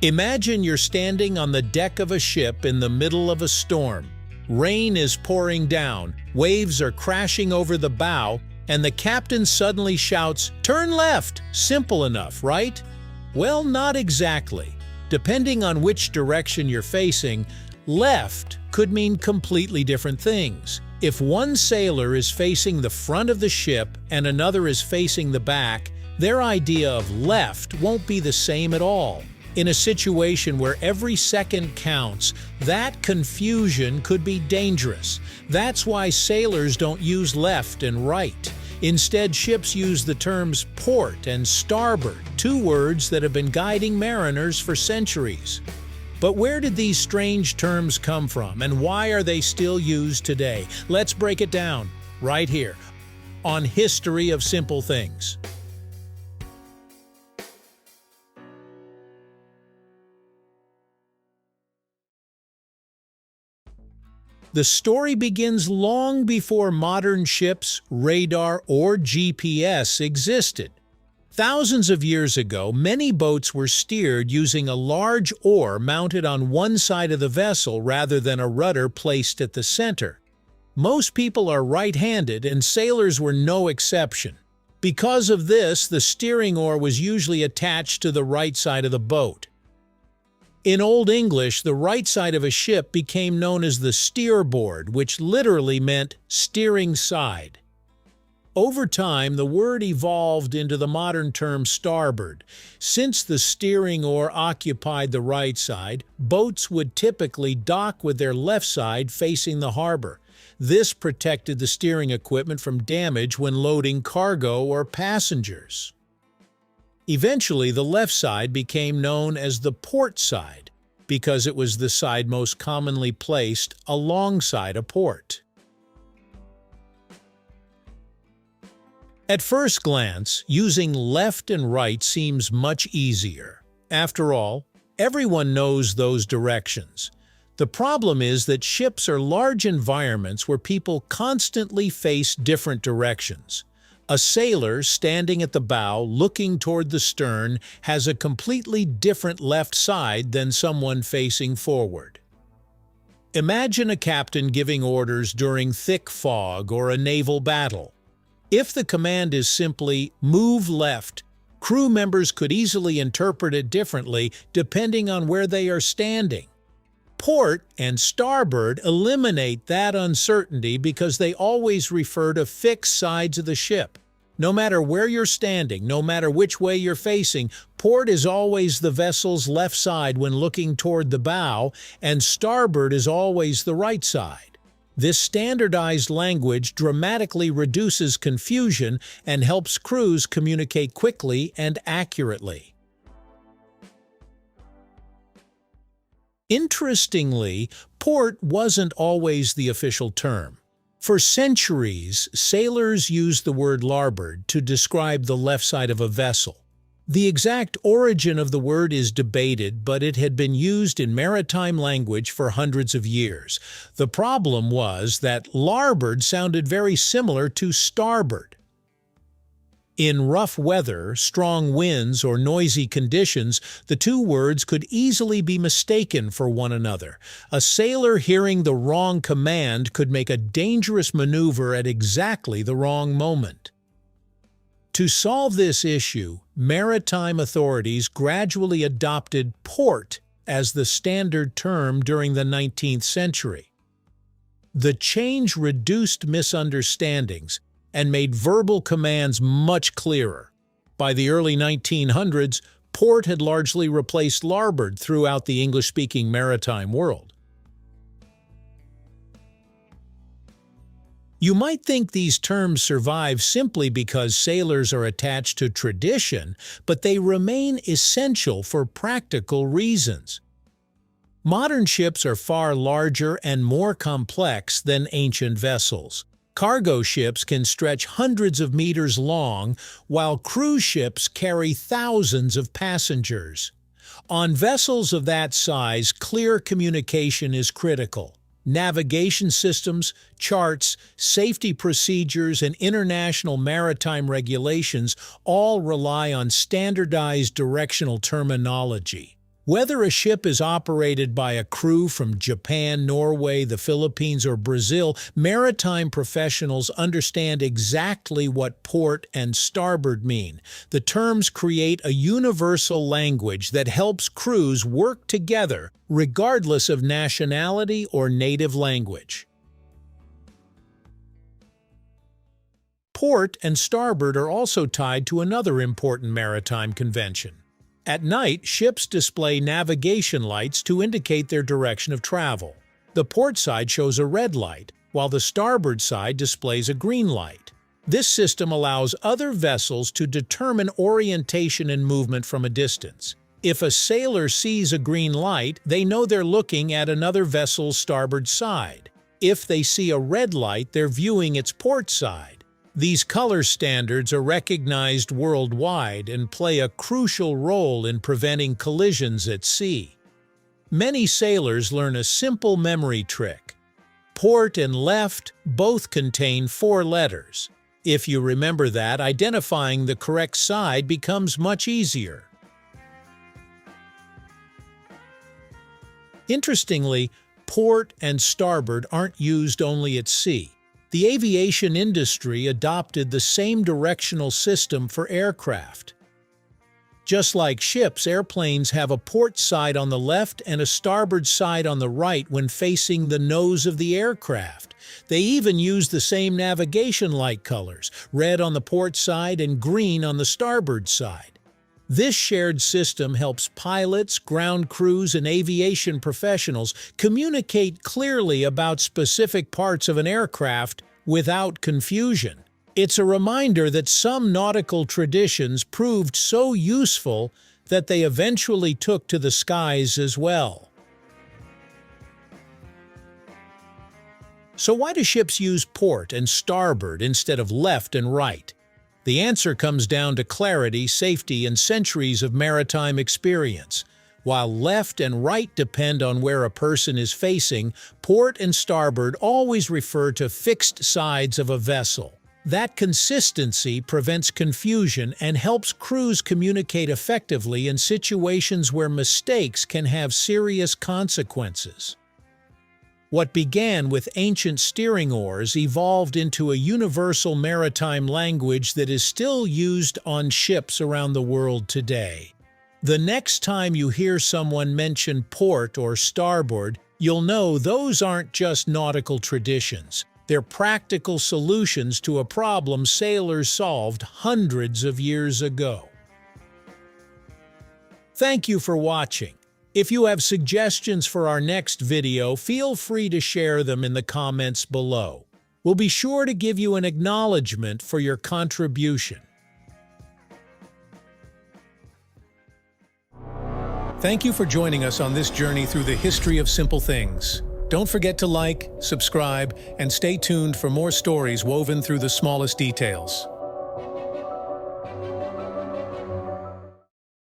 Imagine you're standing on the deck of a ship in the middle of a storm. Rain is pouring down, waves are crashing over the bow, and the captain suddenly shouts, "Turn left!" Simple enough, right? Well, not exactly. Depending on which direction you're facing, left could mean completely different things. If one sailor is facing the front of the ship and another is facing the back, their idea of left won't be the same at all. In a situation where every second counts, that confusion could be dangerous. That's why sailors don't use left and right. Instead, ships use the terms port and starboard, two words that have been guiding mariners for centuries. But where did these strange terms come from, and why are they still used today? Let's break it down, right here, on History of Simple Things. The story begins long before modern ships, radar, or GPS existed. Thousands of years ago, many boats were steered using a large oar mounted on one side of the vessel rather than a rudder placed at the center. Most people are right-handed, and sailors were no exception. Because of this, the steering oar was usually attached to the right side of the boat. In Old English, the right side of a ship became known as the starboard, which literally meant steering side. Over time, the word evolved into the modern term starboard. Since the steering oar occupied the right side, boats would typically dock with their left side facing the harbor. This protected the steering equipment from damage when loading cargo or passengers. Eventually, the left side became known as the port side because it was the side most commonly placed alongside a port. At first glance, using left and right seems much easier. After all, everyone knows those directions. The problem is that ships are large environments where people constantly face different directions. A sailor standing at the bow looking toward the stern has a completely different left side than someone facing forward. Imagine a captain giving orders during thick fog or a naval battle. If the command is simply "move left," crew members could easily interpret it differently depending on where they are standing. Port and starboard eliminate that uncertainty because they always refer to fixed sides of the ship. No matter where you're standing, no matter which way you're facing, port is always the vessel's left side when looking toward the bow, and starboard is always the right side. This standardized language dramatically reduces confusion and helps crews communicate quickly and accurately. Interestingly, port wasn't always the official term. For centuries, sailors used the word larboard to describe the left side of a vessel. The exact origin of the word is debated, but it had been used in maritime language for hundreds of years. The problem was that larboard sounded very similar to starboard. In rough weather, strong winds, or noisy conditions, the two words could easily be mistaken for one another. A sailor hearing the wrong command could make a dangerous maneuver at exactly the wrong moment. To solve this issue, maritime authorities gradually adopted port as the standard term during the 19th century. The change reduced misunderstandings and made verbal commands much clearer. By the early 1900s, port had largely replaced larboard throughout the English-speaking maritime world. You might think these terms survive simply because sailors are attached to tradition, but they remain essential for practical reasons. Modern ships are far larger and more complex than ancient vessels. Cargo ships can stretch hundreds of meters long, while cruise ships carry thousands of passengers. On vessels of that size, clear communication is critical. Navigation systems, charts, safety procedures, and international maritime regulations all rely on standardized directional terminology. Whether a ship is operated by a crew from Japan, Norway, the Philippines, or Brazil, maritime professionals understand exactly what port and starboard mean. The terms create a universal language that helps crews work together, regardless of nationality or native language. Port and starboard are also tied to another important maritime convention. At night, ships display navigation lights to indicate their direction of travel. The port side shows a red light, while the starboard side displays a green light. This system allows other vessels to determine orientation and movement from a distance. If a sailor sees a green light, they know they're looking at another vessel's starboard side. If they see a red light, they're viewing its port side. These color standards are recognized worldwide and play a crucial role in preventing collisions at sea. Many sailors learn a simple memory trick. Port and left both contain 4 letters. If you remember that, identifying the correct side becomes much easier. Interestingly, port and starboard aren't used only at sea. The aviation industry adopted the same directional system for aircraft. Just like ships, airplanes have a port side on the left and a starboard side on the right when facing the nose of the aircraft. They even use the same navigation light colors, red on the port side and green on the starboard side. This shared system helps pilots, ground crews, and aviation professionals communicate clearly about specific parts of an aircraft without confusion. It's a reminder that some nautical traditions proved so useful that they eventually took to the skies as well. So why do ships use port and starboard instead of left and right? The answer comes down to clarity, safety, and centuries of maritime experience. While left and right depend on where a person is facing, port and starboard always refer to fixed sides of a vessel. That consistency prevents confusion and helps crews communicate effectively in situations where mistakes can have serious consequences. What began with ancient steering oars evolved into a universal maritime language that is still used on ships around the world today. The next time you hear someone mention port or starboard, you'll know those aren't just nautical traditions. They're practical solutions to a problem sailors solved hundreds of years ago. Thank you for watching. If you have suggestions for our next video, feel free to share them in the comments below. We'll be sure to give you an acknowledgement for your contribution. Thank you for joining us on this journey through the history of simple things. Don't forget to like, subscribe, and stay tuned for more stories woven through the smallest details.